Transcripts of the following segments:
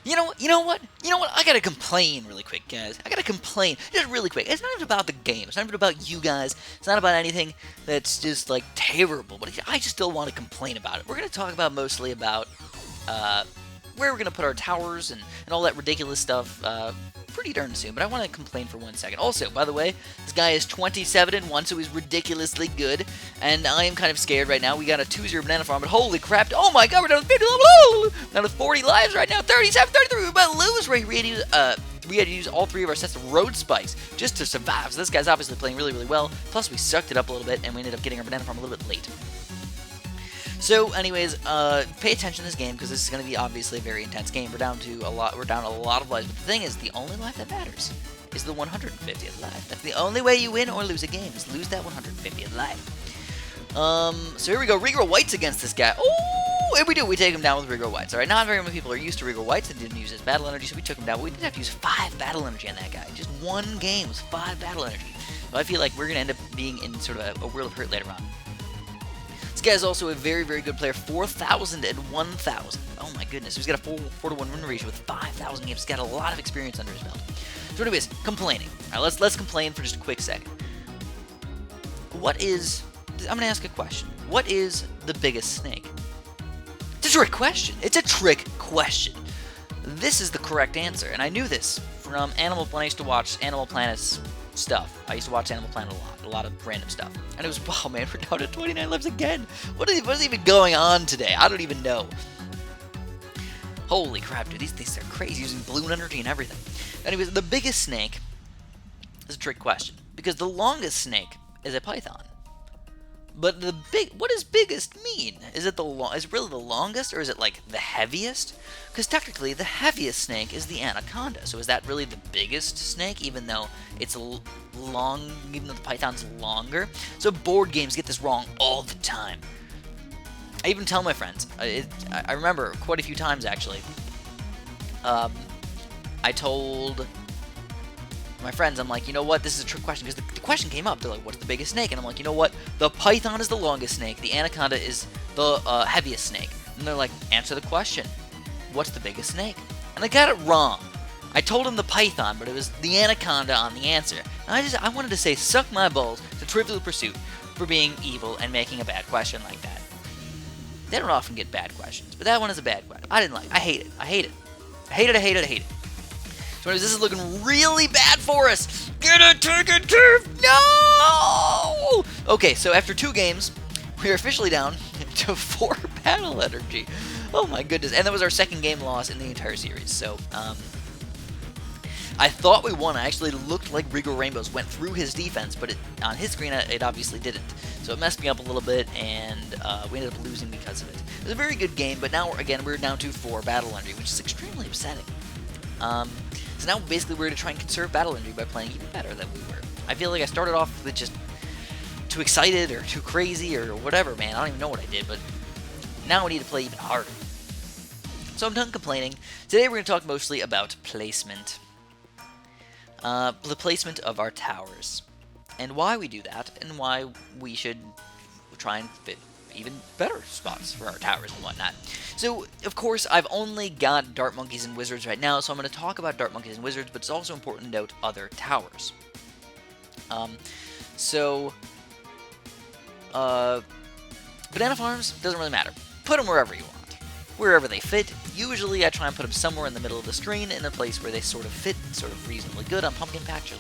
You know what? I gotta complain really quick, guys. I gotta complain just really quick. It's not even about the game. It's not even about you guys. It's not about anything that's just like terrible. But I just still want to complain about it. We're gonna talk about mostly about where we're gonna put our towers and all that ridiculous stuff. Pretty darn soon, but I want to complain for 1 second. Also, by the way, this guy is 27-1, so he's ridiculously good, and I am kind of scared right now. We got a 2-0 banana farm, but holy crap! Oh my god, we're down to 50, down to 40 lives right now. 37, 33. We're about to lose. Right, we had to use all 3 of our sets of road spikes just to survive. So this guy's obviously playing really, really well. Plus, we sucked it up a little bit, and we ended up getting our banana farm a little bit late. So, anyways, pay attention to this game because this is going to be obviously a very intense game. We're down a lot of lives, but the thing is, the only life that matters is the 150th life. That's the only way you win or lose a game, is lose that 150th life. So here we go, Regal Whites against this guy. Oh, and we do. We take him down with Regal Whites. All right, not very many people are used to Regal Whites and didn't use his battle energy, so we took him down. But we did have to use 5 battle energy on that guy. Just one game was 5 battle energy. So I feel like we're going to end up being in sort of a world of hurt later on. This guy is also a very, very good player. 4,000 and 1,000. Oh my goodness. He's got a 4-to-1 win ratio with 5,000 games. He's got a lot of experience under his belt. So anyways, complaining. All right, let's complain for just a quick second. I'm going to ask a question. What is the biggest snake? It's a trick question. It's a trick question. This is the correct answer, and I knew this from Animal Planet. I used to watch Animal Planet's stuff. I used to watch Animal Planet a lot of random stuff. And it was, wow, man, we're down to 29 lives again. What is even going on today? I don't even know. Holy crap, dude, these things are crazy, using balloon energy and everything. Anyways, the biggest snake is a trick question, because the longest snake is a python. But what does biggest mean? Is it really the longest, or is it like the heaviest? Because technically, the heaviest snake is the anaconda. So is that really the biggest snake, even though it's long, even though the python's longer? So board games get this wrong all the time. I even tell my friends. I remember quite a few times actually. I told my friends, I'm like, you know what, this is a trick question, because the question came up. They're like, what's the biggest snake? And I'm like, you know what, the python is the longest snake, the anaconda is the heaviest snake. And they're like, answer the question, what's the biggest snake? And I got it wrong. I told them the python, but it was the anaconda on the answer. And I wanted to say, suck my balls to Trivial Pursuit for being evil and making a bad question like that. They don't often get bad questions, but that one is a bad question. I hate it. I hate it. So anyways, this is looking really bad for us. Get it, take it, Keith! No! Okay, so after 2 games, we are officially down to 4 battle energy. Oh my goodness. And that was our 2nd game loss in the entire series. So, I thought we won. I actually looked like Regal Rainbows went through his defense, but on his screen, it obviously didn't. So it messed me up a little bit, and we ended up losing because of it. It was a very good game, but now, again, we're down to 4 battle energy, which is extremely upsetting. So now, basically, we're going to try and conserve battle energy by playing even better than we were. I feel like I started off with just too excited or too crazy or whatever, man. I don't even know what I did, but now we need to play even harder. So I'm done complaining. Today we're going to talk mostly about placement. The placement of our towers. And why we do that, and why we should try and fit even better spots for our towers and whatnot. So, of course, I've only got Dart Monkeys and Wizards right now, so I'm going to talk about Dart Monkeys and Wizards, but it's also important to note other towers. Banana farms, doesn't really matter. Put them wherever you want. Wherever they fit. Usually I try and put them somewhere in the middle of the screen, in a place where they sort of fit, sort of reasonably good. On Pumpkin Patch,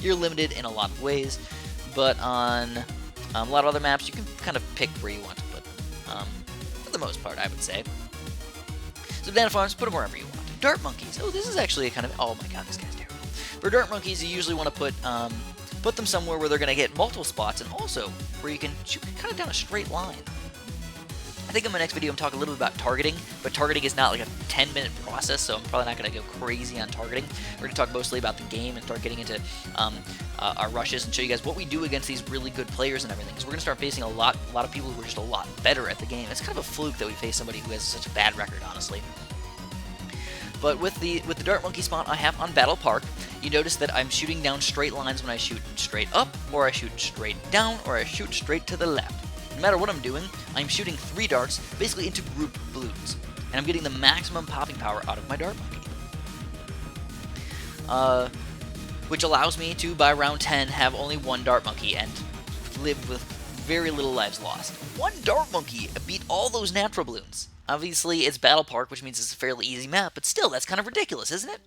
you're limited in a lot of ways, but on a lot of other maps, you can kind of pick where you want to put them, for the most part, I would say. So banana farms, put them wherever you want. Dart Monkeys, oh, this is actually a kind of, oh my god, this guy's terrible. For Dart Monkeys, you usually want to put them somewhere where they're going to get multiple spots, and also where you can shoot kind of down a straight line. I think in my next video I'm talking a little bit about targeting, but targeting is not like a 10-minute process, so I'm probably not going to go crazy on targeting. We're going to talk mostly about the game and start getting into our rushes and show you guys what we do against these really good players and everything. Because we're going to start facing a lot of people who are just a lot better at the game. It's kind of a fluke that we face somebody who has such a bad record, honestly. But with the Dart Monkey spot I have on Battle Park, you notice that I'm shooting down straight lines when I shoot straight up, or I shoot straight down, or I shoot straight to the left. No matter what I'm doing, I'm shooting 3 darts, basically into group balloons. and I'm getting the maximum popping power out of my Dart Monkey. Which allows me to, by round 10, have only one Dart Monkey and live with very little lives lost. One Dart Monkey beat all those natural balloons. Obviously, it's Battle Park, which means it's a fairly easy map, but still, that's kind of ridiculous, isn't it?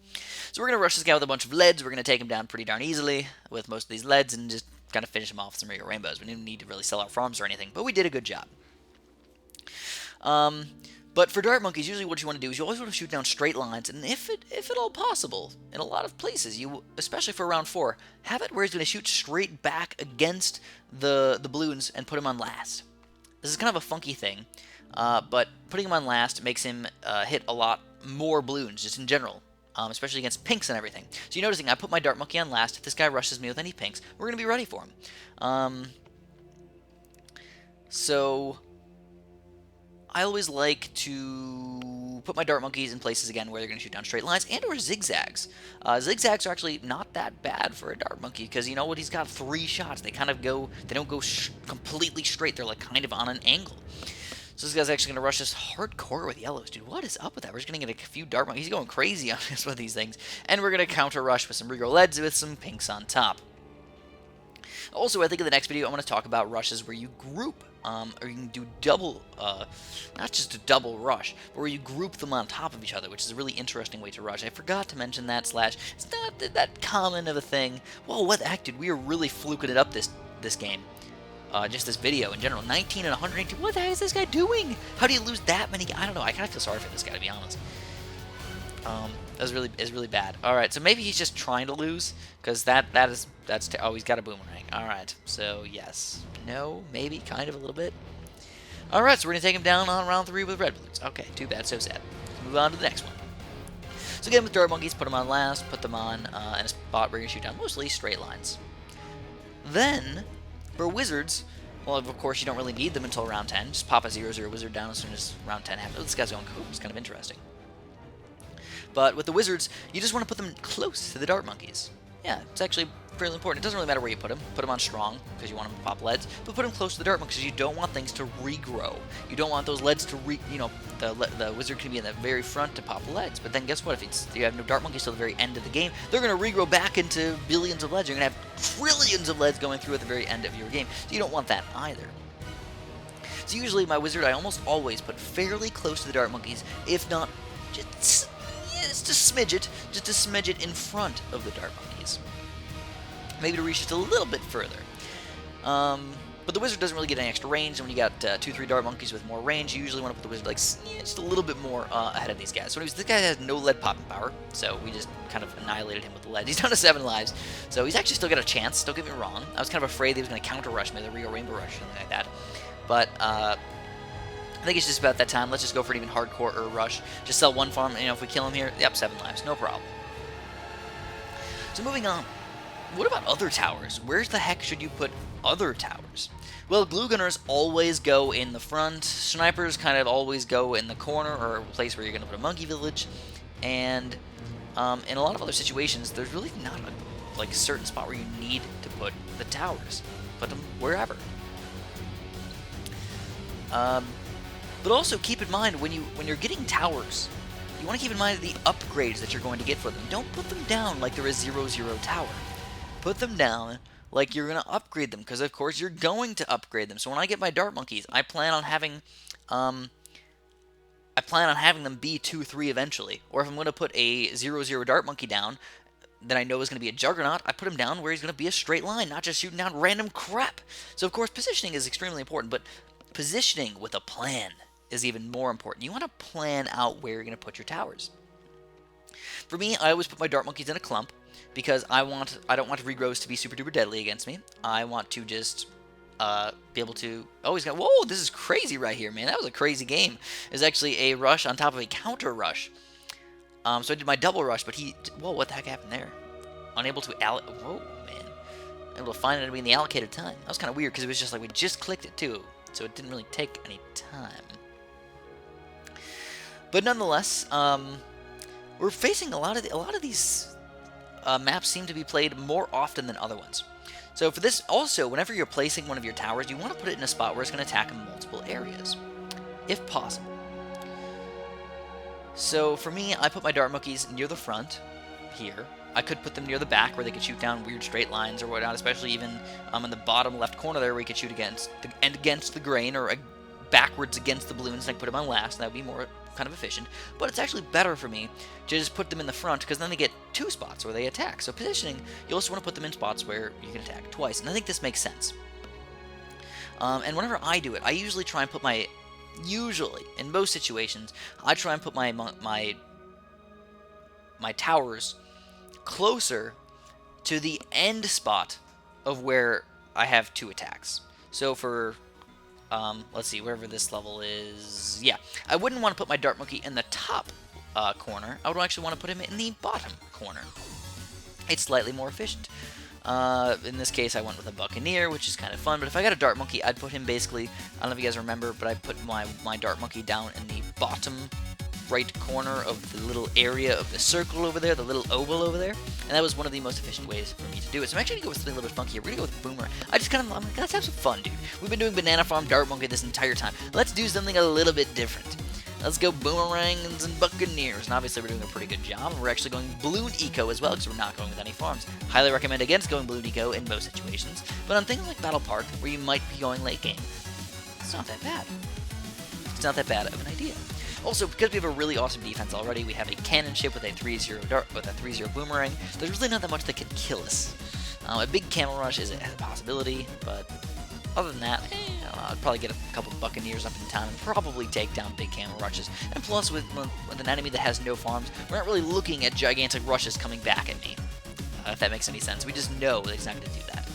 So we're going to rush this guy with a bunch of leads. We're going to take him down pretty darn easily with most of these leads and just kind of finish him off with some regular rainbows. We didn't need to really sell our farms or anything, but we did a good job. But for Dart Monkeys, usually what you want to do is you always want to shoot down straight lines, and if at all possible, in a lot of places, you, especially for round 4, have it where he's going to shoot straight back against the balloons and put him on last. This is kind of a funky thing, but putting him on last makes him hit a lot more balloons, just in general, especially against pinks and everything. So you're noticing I put my Dart Monkey on last. If this guy rushes me with any pinks, we're going to be ready for him. So I always like to put my Dart Monkeys in places, again, where they're going to shoot down straight lines and or zigzags. Zigzags are actually not that bad for a Dart Monkey, because you know what? He's got 3 shots. They kind of go, they don't go completely straight. They're like kind of on an angle. So this guy's actually going to rush us hardcore with yellows. Dude, what is up with that? We're just going to get a few Dart Monkeys. He's going crazy on us with these things. And we're going to counter rush with some regrow leads with some pinks on top. Also, I think in the next video, I'm going to talk about rushes where you group, or you can do double, not just a double rush, but where you group them on top of each other, which is a really interesting way to rush. I forgot to mention that, / it's not that common of a thing. Whoa, what the heck, dude? We are really fluking it up this game. Just this video in general. 19 and 118. What the heck is this guy doing? How do you lose that many? I don't know. I kind of feel sorry for this guy, to be honest. That was really bad. All right, so maybe he's just trying to lose, because that's oh, he's got a boomerang. All right, so yes, no, maybe, kind of a little bit. All right, so we're gonna take him down on round 3 with red balloons. Okay, too bad, so sad. Let's move on to the next one. So again, with Dart Monkeys, put them on last, put them on in a spot where you're gonna shoot down mostly straight lines. Then for wizards, well, of course, you don't really need them until round 10. Just pop a 0/0 wizard down as soon as round 10 happens. Oh, this guy's going cool. It's kind of interesting. But with the wizards, you just want to put them close to the Dart Monkeys. Yeah, it's actually fairly important. It doesn't really matter where you put them. Put them on strong, because you want them to pop leads, but put them close to the Dart Monkeys, because you don't want things to regrow. You don't want those leads to the wizard can be in the very front to pop leads, but then guess what? If you have no Dart Monkeys till the very end of the game, they're going to regrow back into billions of leads. You're going to have trillions of leads going through at the very end of your game, so you don't want that either. So usually my wizard, I almost always put fairly close to the Dart Monkeys, if not just a smidge it in front of the Dart Monkeys. Maybe to reach just a little bit further. But the wizard doesn't really get any extra range, and when you got 2-3 Dart Monkeys with more range, you usually want to put the wizard like just a little bit more ahead of these guys. So anyways, this guy has no lead popping power, so we just kind of annihilated him with the lead. He's down to 7 lives, so he's actually still got a chance, don't get me wrong. I was kind of afraid that he was going to counter rush me, the Real Rainbow Rush, or something like that. But I think it's just about that time. Let's just go for an even hardcore rush. Just sell one farm, and if we kill him here, yep, 7 lives, no problem. So moving on. What about other towers? Where the heck should you put other towers? Well, glue gunners always go in the front. Snipers kind of always go in the corner, or a place where you're going to put a monkey village. And in a lot of other situations, there's really not a certain spot where you need to put the towers. Put them wherever. But also keep in mind when you're getting towers, you want to keep in mind the upgrades that you're going to get for them. Don't put them down like they're a 0/0 tower. Put them down like you're going to upgrade them, because of course you're going to upgrade them. So when I get my Dart Monkeys, I plan on having them be 2/3 eventually. Or if I'm going to put a 0/0 Dart Monkey down that I know is going to be a Juggernaut, I put him down where he's going to be a straight line, not just shooting down random crap. So of course positioning is extremely important, but positioning with a plan is even more important. You want to plan out where you're going to put your towers. For me, I always put my Dart Monkeys in a clump, because I don't want regrows to be super duper deadly against me. I want to just be able to... Oh, he's got... Whoa, this is crazy right here, man. That was a crazy game. It was actually a rush on top of a counter rush. So I did my double rush, but he... Whoa, what the heck happened there? Unable to Whoa, man. Able to find it in the allocated time. That was kind of weird, because it was just like we just clicked it too, so it didn't really take any time. But nonetheless, we're facing a lot of these maps seem to be played more often than other ones. So for this, also, whenever you're placing one of your towers, you want to put it in a spot where it's going to attack in multiple areas, if possible. So for me, I put my dart monkeys near the front, here. I could put them near the back where they could shoot down weird straight lines or whatnot, especially even in the bottom left corner there where you could shoot against the grain or backwards against the balloons, and I put them on last, and that would be more kind of efficient. But it's actually better for me to just put them in the front, because then they get 2 spots where they attack. So positioning, you also want to put them in spots where you can attack twice, and I think this makes sense. And whenever I do it, I usually try and put in most situations, I try and put my towers closer to the end spot of where I have 2 attacks. So for, let's see, wherever this level is, yeah, I wouldn't want to put my dart monkey in the top corner. I would actually want to put him in the bottom corner. It's slightly more efficient. In this case, I went with a buccaneer, which is kind of fun, but if I got a dart monkey, I'd put him basically, I don't know if you guys remember, but I put my dart monkey down in the bottom right corner of the little area of the circle over there, the little oval over there, and that was one of the most efficient ways for me to do it. So I'm actually going to go with something a little bit funkier. We're going to go with Boomer. I'm like, let's have some fun, dude. We've been doing Banana Farm Dart Monkey this entire time. Let's do something a little bit different. Let's go Boomerangs and Buccaneers, and obviously we're doing a pretty good job, and we're actually going Balloon Eco as well, because we're not going with any farms. Highly recommend against going Balloon Eco in most situations, but on things like Battle Park, where you might be going late game, it's not that bad. It's not that bad of an idea. Also, because we have a really awesome defense already, we have a cannon ship with a 3-0 dart with a 3-0 boomerang. There's really not that much that can kill us. A big camel rush is a possibility, but other than that, I'd probably get a couple of Buccaneers up in town and probably take down big camel rushes. And plus, with an enemy that has no farms, we're not really looking at gigantic rushes coming back at me. If that makes any sense. We just know that he's not going to do that.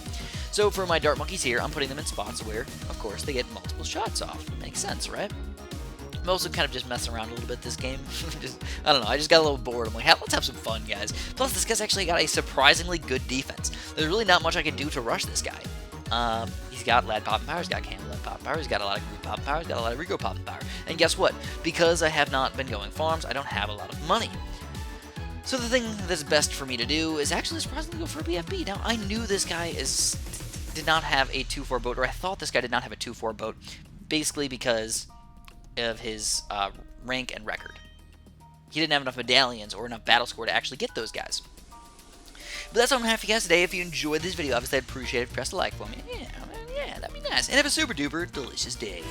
So for my dart monkeys here, I'm putting them in spots where, of course, they get multiple shots off. Makes sense, right? I'm also kind of just messing around a little bit this game. I don't know, I just got a little bored. I'm like, let's have some fun, guys. Plus, this guy's actually got a surprisingly good defense. There's really not much I can do to rush this guy. He's got Lad Poppin' Power, he's got Camel Lad Poppin' Power, he's got a lot of Groot Poppin' Power, he's got a lot of Rico Poppin' Power. And guess what? Because I have not been going farms, I don't have a lot of money. So the thing that's best for me to do is actually surprisingly go for a BFB. Now, I knew this guy did not have a 2-4 boat, or I thought this guy did not have a 2-4 boat, basically because of his rank and record. He didn't have enough medallions or enough battle score to actually get those guys. But that's all I'm going to have for you guys today. If you enjoyed this video, obviously I'd appreciate it if you press a like for me. Yeah, that'd be nice. And have a super duper delicious day.